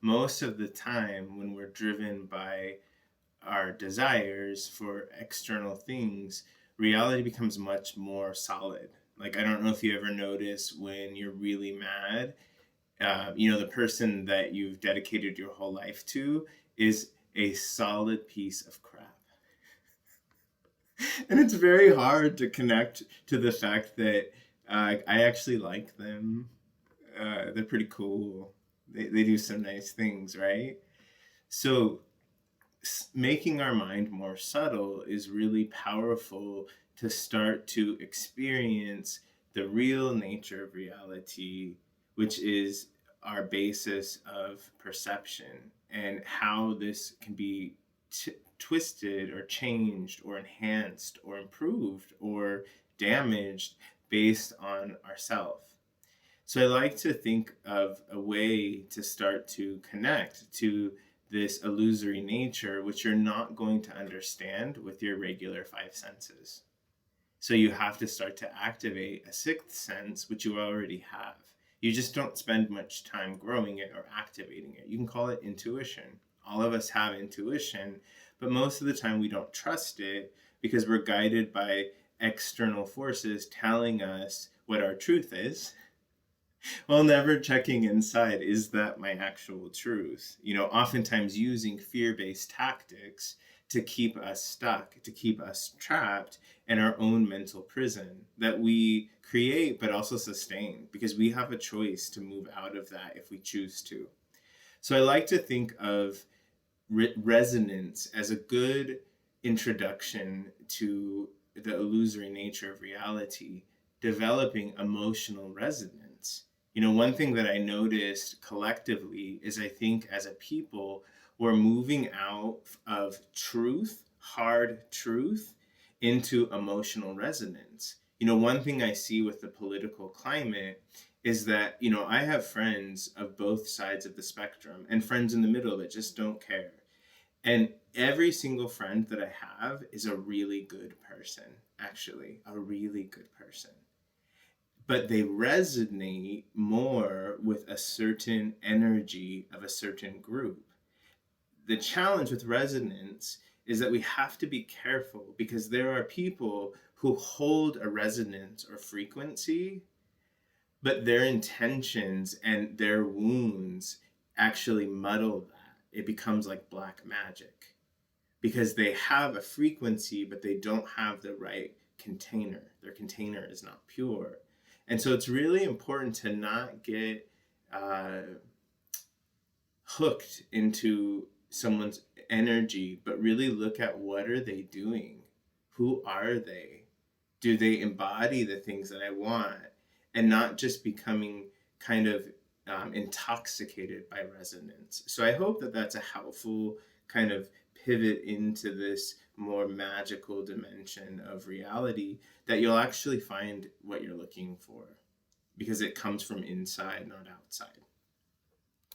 most of the time when we're driven by our desires for external things, reality becomes much more solid. Like, I don't know if you ever notice when you're really mad, the person that you've dedicated your whole life to is a solid piece of crap. And it's very hard to connect to the fact that I actually like them. They're pretty cool. They do some nice things, right? So making our mind more subtle is really powerful to start to experience the real nature of reality, which is our basis of perception, and how this can be twisted or changed or enhanced or improved or damaged based on ourself. So I like to think of a way to start to connect to this illusory nature, which you're not going to understand with your regular five senses. So you have to start to activate a sixth sense, which you already have. You just don't spend much time growing it or activating it. You can call it intuition. All of us have intuition, but most of the time we don't trust it because we're guided by external forces telling us what our truth is, while never checking inside, is that my actual truth? Oftentimes using fear-based tactics to keep us stuck, to keep us trapped in our own mental prison that we create but also sustain, because we have a choice to move out of that if we choose to. So I like to think of resonance as a good introduction to the illusory nature of reality, developing emotional resonance. One thing that I noticed collectively is, I think as a people, we're moving out of truth, hard truth, into emotional resonance. One thing I see with the political climate is that, I have friends of both sides of the spectrum and friends in the middle that just don't care. And every single friend that I have is a really good person, actually, a really good person. But they resonate more with a certain energy of a certain group. The challenge with resonance is that we have to be careful, because there are people who hold a resonance or frequency, but their intentions and their wounds actually muddle that. It becomes like black magic, because they have a frequency, but they don't have the right container. Their container is not pure. And so it's really important to not get hooked into someone's energy, but really look at, what are they doing? Who are they? Do they embody the things that I want? And not just becoming kind of intoxicated by resonance. So I hope that that's a helpful kind of pivot into this more magical dimension of reality, that you'll actually find what you're looking for, because it comes from inside, not outside.